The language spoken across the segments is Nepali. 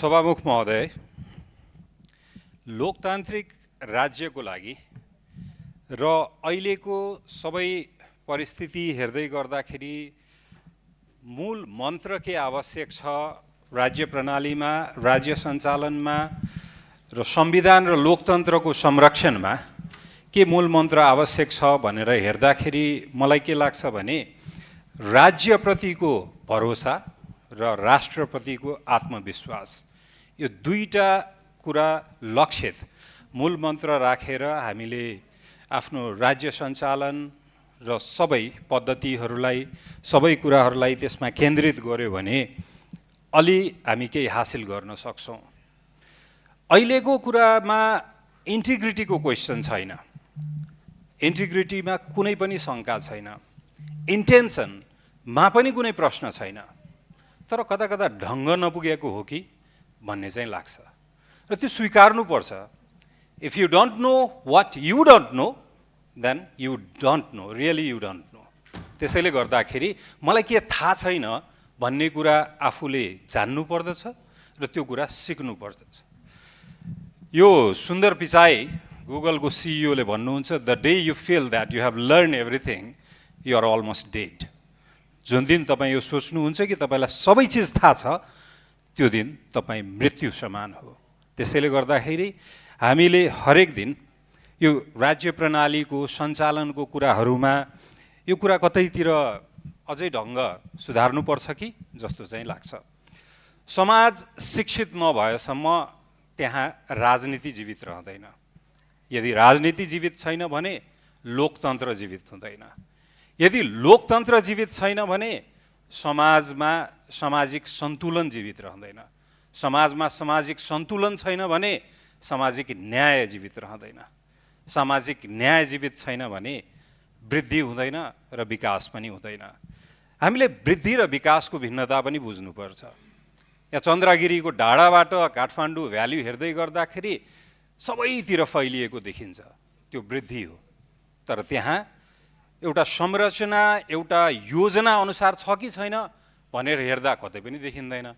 सभामुख महोदय, लोकतान्त्रिक राज्यको लागि र अहिलेको सबै परिस्थिति हेर्दै गर्दाखेरि मूल मन्त्र के आवश्यक छ राज्य प्रणालीमा, राज्य सञ्चालनमा र संविधान र लोकतन्त्रको संरक्षणमा के मूल मन्त्र आवश्यक छ भनेर हेर्दाखेरि मलाई के लाग्छ भने राज्यप्रतिको भरोसा र राष्ट्रप्रतिको आत्मविश्वास, यो दुईटा कुरा लक्षित मूल मन्त्र राखेर हामीले आफ्नो राज्य सञ्चालन र सबै पद्धतिहरूलाई, सबै कुराहरूलाई त्यसमा केन्द्रित गर्यो भने अलि हामी केही हासिल गर्न सक्छौँ। अहिलेको कुरामा इन्टिग्रिटीको क्वेसन छैन, इन्टिग्रिटीमा कुनै पनि शङ्का छैन, इन्टेन्सनमा पनि कुनै प्रश्न छैन, तर कता कता ढङ्ग नपुगेको हो कि भन्ने चाहिँ लाग्छ र त्यो स्वीकार्नुपर्छ। If you don't know what you don't know then you don't know, really you don't know. त्यसैले गर्दाखेरि मलाई के थाहा छैन भन्ने कुरा आफूले जान्नु पर्दछ र त्यो कुरा सिक्नु पर्दछ। यो सुन्दर पिचाई गुगलको सिइओले भन्नुहुन्छ, the day you feel that you have learn everything you are almost dead. जुन दिन तपाईँ यो सोच्नुहुन्छ कि तपाईँलाई सबै चिज थाहा छ, त्यो दिन तपाईँ मृत्यु समान हो। त्यसैले गर्दाखेरि हामीले हरेक दिन यो राज्य प्रणालीको सञ्चालनको कुराहरूमा यो कुरा कतैतिर अझै ढङ्ग सुधार्नुपर्छ कि जस्तो चाहिँ लाग्छ। समाज शिक्षित नभएसम्म त्यहाँ राजनीति जीवित रहँदैन। यदि राजनीति जीवित छैन भने लोकतन्त्र जीवित हुँदैन। यदि लोकतन्त्र जीवित छैन भने समाजमा सामाजिक सन्तुलन जीवित रहँदैन। समाजमा सामाजिक सन्तुलन छैन भने सामाजिक न्याय जीवित रहँदैन। सामाजिक न्याय जीवित छैन भने वृद्धि हुँदैन र विकास पनि हुँदैन। हामीले वृद्धि र विकासको भिन्नता पनि बुझ्नुपर्छ। यहाँ चन्द्रगिरीको डाँडाबाट काठमाडौँ भ्याली हेर्दै गर्दाखेरि सबैतिर फैलिएको देखिन्छ, त्यो वृद्धि हो। तर त्यहाँ एउटा संरचना, एउटा योजना अनुसार छ कि छैन भनेर हेर्दा कतै पनि देखिँदैन।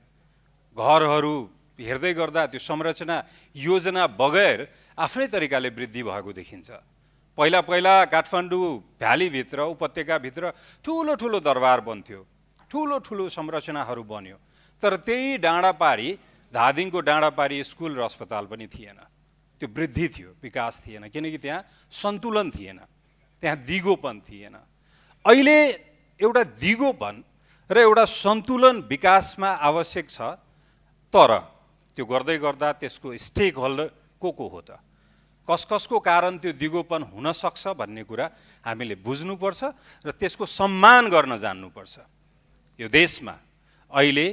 घरहरू हेर्दै गर्दा त्यो संरचना योजना बगैर आफ्नै तरिकाले वृद्धि भएको देखिन्छ। पहिला पहिला काठमाडौँ भ्यालीभित्र, उपत्यकाभित्र ठुलो ठुलो दरबार बन्थ्यो, ठुलो ठुलो संरचनाहरू बन्यो, तर त्यही डाँडापारी, धादिङको डाँडापारी स्कुल र अस्पताल पनि थिएन। त्यो वृद्धि थियो, विकास थिएन, किनकि त्यहाँ सन्तुलन थिएन, त्यहाँ दिगोपन थिएन। अहिले एउटा दिगोपन र एउटा सन्तुलन विकासमा आवश्यक छ, तर त्यो गर्दै गर्दा त्यसको स्टेक होल्डर को हो त, कसको कारण त्यो दिगोपन हुन सक्छ भन्ने कुरा हामीले बुझ्नुपर्छ र त्यसको सम्मान गर्न जान्नुपर्छ। यो देशमा अहिले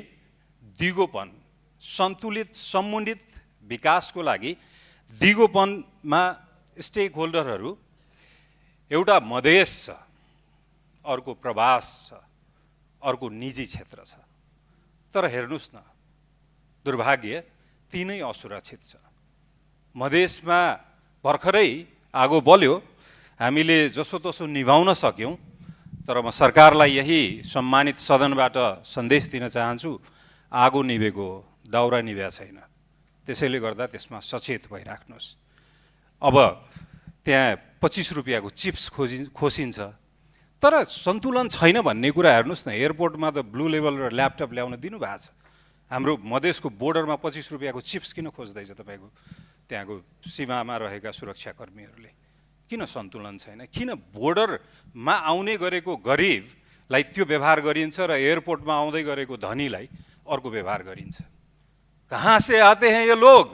दिगोपन, सन्तुलित समुन्नत विकासको लागि दिगोपनमा स्टेक होल्डरहरू एउटा मधेस छ, अर्को प्रवास छ, अर्को निजी क्षेत्र छ। तर हेर्नुहोस् न, दुर्भाग्य तीनै असुरक्षित छ। मधेसमा भर्खरै आगो बल्यो, हामीले जसोतसो निभाउन सक्यौँ, तर म सरकारलाई यही सम्मानित सदनबाट सन्देश दिन चाहन्छु, आगो निभेको हो, दाउरा निभ्या छैन। त्यसैले गर्दा त्यसमा सचेत भइराख्नुहोस्। अब त्यहाँ 25 रुपियाँको चिप्स खोसिन्छ, तर सन्तुलन छैन भन्ने कुरा हेर्नुहोस् न। एयरपोर्टमा त ब्लू लेभल र ल्यापटप ल्याउन दिनुभएको छ, हाम्रो मधेसको बोर्डरमा 25 रुपियाँको चिप्स किन खोज्दैछ तपाईँको त्यहाँको सीमामा रहेका सुरक्षाकर्मीहरूले? किन सन्तुलन छैन? किन बोर्डरमा आउने गरेको गरिबलाई त्यो व्यवहार गरिन्छ र एयरपोर्टमा आउँदै गरेको धनीलाई अर्को व्यवहार गरिन्छ? कहाँ से आते हैं ये लोग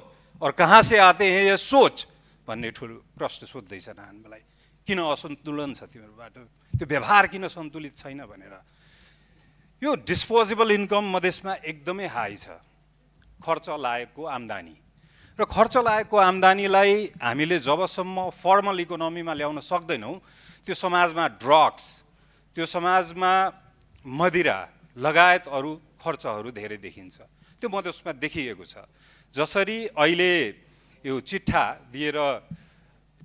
और कहाँ से आते हैं ये सोच भन्ने ठुलो प्रश्न सोध्दैछन् हामीलाई। किन असन्तुलन छ तिमीहरूबाट? त्यो व्यवहार किन सन्तुलित छैन भनेर। यो डिस्पोजेबल इन्कम मधेसमा एकदमै हाई छ, खर्च लायकको आम्दानी, र खर्च लायकको आम्दानीलाई हामीले जबसम्म फर्मल इकोनोमीमा ल्याउन सक्दैनौँ, त्यो समाजमा ड्रग्स, त्यो समाजमा मदिरा लगायत अरू खर्चहरू धेरै देखिन्छ। त्यो मधेसमा देखिएको छ। जसरी अहिले यो चिट्ठा दिएर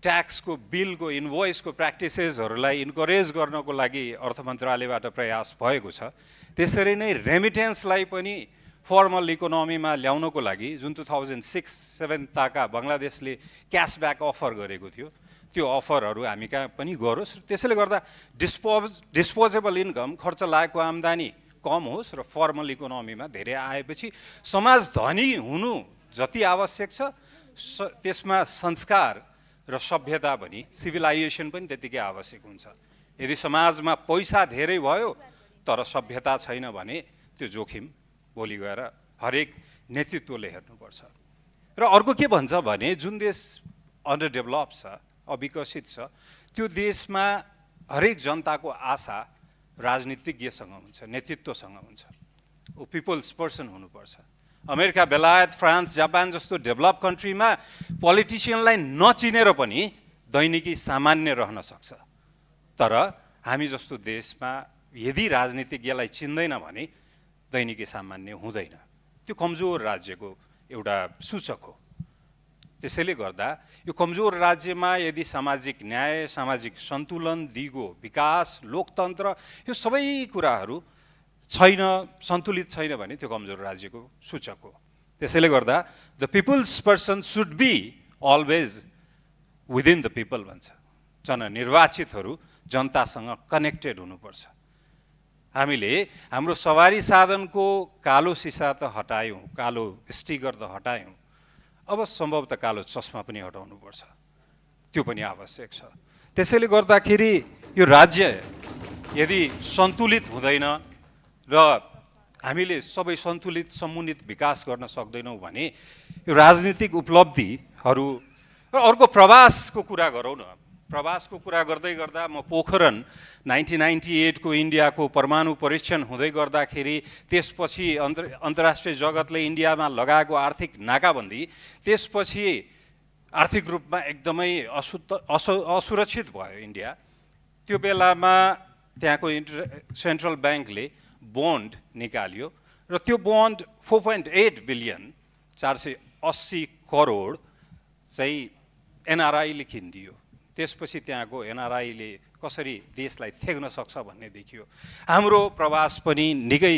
ट्याक्सको बिलको इन्भोइसको प्र्याक्टिसेसहरूलाई इन्करेज गर्नको लागि अर्थ मन्त्रालयबाट प्रयास भएको छ, त्यसरी नै रेमिटेन्सलाई पनि फर्मल इकोनोमीमा ल्याउनको लागि जुन 2006-07 ताका बङ्गलादेशले क्यासब्याक अफर गरेको थियो, त्यो अफरहरू हामी कहाँ पनि गरोस्। त्यसैले गर्दा डिस्पोजेबल इन्कम, खर्च लागेको आम्दानी कम होस् र फर्मल इकोनोमीमा धेरै आएपछि समाज धनी हुनु जति आवश्यक छ त्यसमा संस्कार र सभ्यता पनि, सिभिलाइजेसन पनि त्यतिकै आवश्यक हुन्छ। यदि समाजमा पैसा धेरै भयो तर सभ्यता छैन भने त्यो जोखिम भोलि गएर हरेक नेतृत्वले हेर्नुपर्छ। र अर्को के भन्छ भने जुन देश अन्डर डेभलप छ, अविकसित छ, त्यो देशमा हरेक जनताको आशा राजनीतिज्ञसँग हुन्छ, नेतृत्वसँग हुन्छ। ऊ पिपल्स पर्सन हुनुपर्छ। अमेरिका, बेलायत, फ्रान्स, जापान जस्तो डेभलप कन्ट्रीमा पोलिटिसियनलाई नचिनेर पनि दैनिकी सामान्य रहन सक्छ। तर हामी जस्तो देशमा यदि राजनीतिज्ञलाई चिन्दैन भने दैनिकी सामान्य हुँदैन। त्यो कमजोर राज्यको एउटा सूचक हो। त्यसैले गर्दा यो कमजोर राज्यमा यदि सामाजिक न्याय, सामाजिक सन्तुलन, दिगो विकास, लोकतन्त्र यो सबै कुराहरू छैन, सन्तुलित छैन भने त्यो कमजोर राज्यको सूचक हो। त्यसैले गर्दा the people's person should be always within the people भन्छ। जननिर्वाचितहरू जनतासँग कनेक्टेड हुनुपर्छ। हामीले हाम्रो सवारी साधनको कालो सिसा त हटायौँ, कालो स्टिकर त हटायौँ, अब सम्भवतः कालो चस्मा पनि हटाउनुपर्छ। त्यो पनि आवश्यक छ। त्यसैले गर्दाखेरि यो राज्य यदि सन्तुलित हुँदैन र हामीले सबै सन्तुलित समुन्नत विकास गर्न सक्दैनौँ भने यो राजनीतिक उपलब्धिहरू र अर्को प्रवासको कुरा गरौँ न। प्रवासको कुरा गर्दै गर्दा म पोखरण 1998 को इन्डियाको परमाणु परीक्षण हुँदै गर्दाखेरि त्यसपछि अन्तर्राष्ट्रिय जगतले इन्डियामा लगाएको आर्थिक नाकाबन्दी, त्यसपछि आर्थिक रूपमा एकदमै असुरक्षित भयो इन्डिया। त्यो बेलामा त्यहाँको सेन्ट्रल ब्याङ्कले बोन्ड निकाल्यो र त्यो बोन्ड 4.8 बिलियन 480 करोड चाहिँ एनआरआईले किनिदियो। त्यसपछि त्यहाँको एनआरआईले कसरी देशलाई थेग्न सक्छ भन्ने देखियो। हाम्रो प्रवास पनि निकै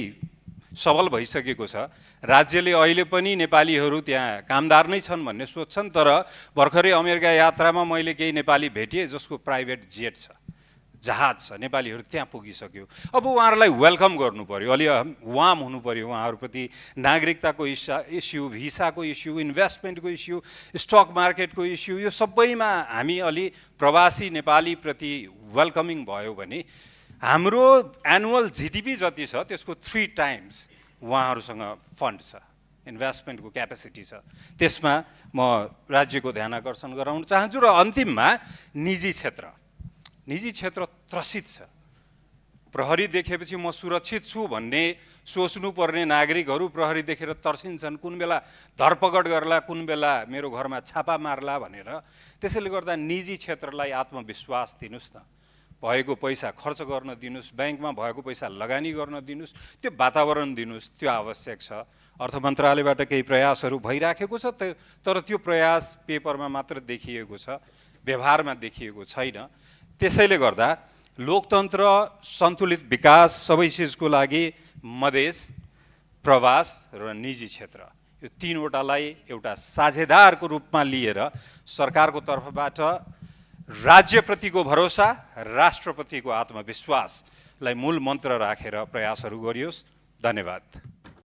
सबल भइसकेको छ। राज्यले अहिले पनि नेपालीहरू त्यहाँ कामदार नै छन् भन्ने सोच्छन्, तर भर्खरै अमेरिका यात्रामा मैले केही नेपाली भेटेँ जसको प्राइभेट जेट छ, जहाज छ, नेपालीहरू त्यहाँ पुगिसक्यो। अब उहाँहरूलाई वेलकम गर्नु पर्यो, अलि वार्म हुनु पर्यो उहाँहरूप्रति। नागरिकताको इस्यु, भिसाको इस्यु, इन्भेस्टमेन्टको इस्यु, स्टक मार्केटको इस्यु, यो सबैमा हामी अलि प्रवासी नेपालीप्रति वेलकमिङ भयो भने हाम्रो एनुअल जिडिपी जति छ त्यसको 3 टाइम्स उहाँहरूसँग फन्ड छ, इन्भेस्टमेन्टको क्यापेसिटी छ। त्यसमा म राज्यको ध्यान आकर्षण गराउन चाहन्छु। र अन्तिममा निजी क्षेत्र त्रसित छ। प्रहरी देखेपछि म सुरक्षित छु भन्ने सोच्नुपर्ने नागरिकहरू प्रहरी देखेर तर्सिन्छन्, कुन बेला धरपकड गर्ला, कुन बेला मेरो घरमा छापा मार्ला भनेर। त्यसैले गर्दा निजी क्षेत्रलाई आत्मविश्वास दिनुस् न, भएको पैसा खर्च गर्न दिनुस्, ब्याङ्कमा भएको पैसा लगानी गर्न दिनुस्, त्यो वातावरण दिनुस्, त्यो आवश्यक छ। अर्थ मन्त्रालयबाट केही प्रयासहरू भइराखेको छ, तर त्यो प्रयास पेपरमा मात्र देखिएको छ, व्यवहारमा देखिएको छैन। त्यसैले गर्दा लोकतन्त्र, सन्तुलित विकास, सबै चिजको लागि मधेस, प्रवास र निजी क्षेत्र, यो तीनवटालाई एउटा साझेदारको रूपमा लिएर सरकारको तर्फबाट राज्यप्रतिको भरोसा, राष्ट्रप्रतिको आत्मविश्वासलाई मूल मन्त्र राखेर प्रयासहरू गरियोस्। धन्यवाद।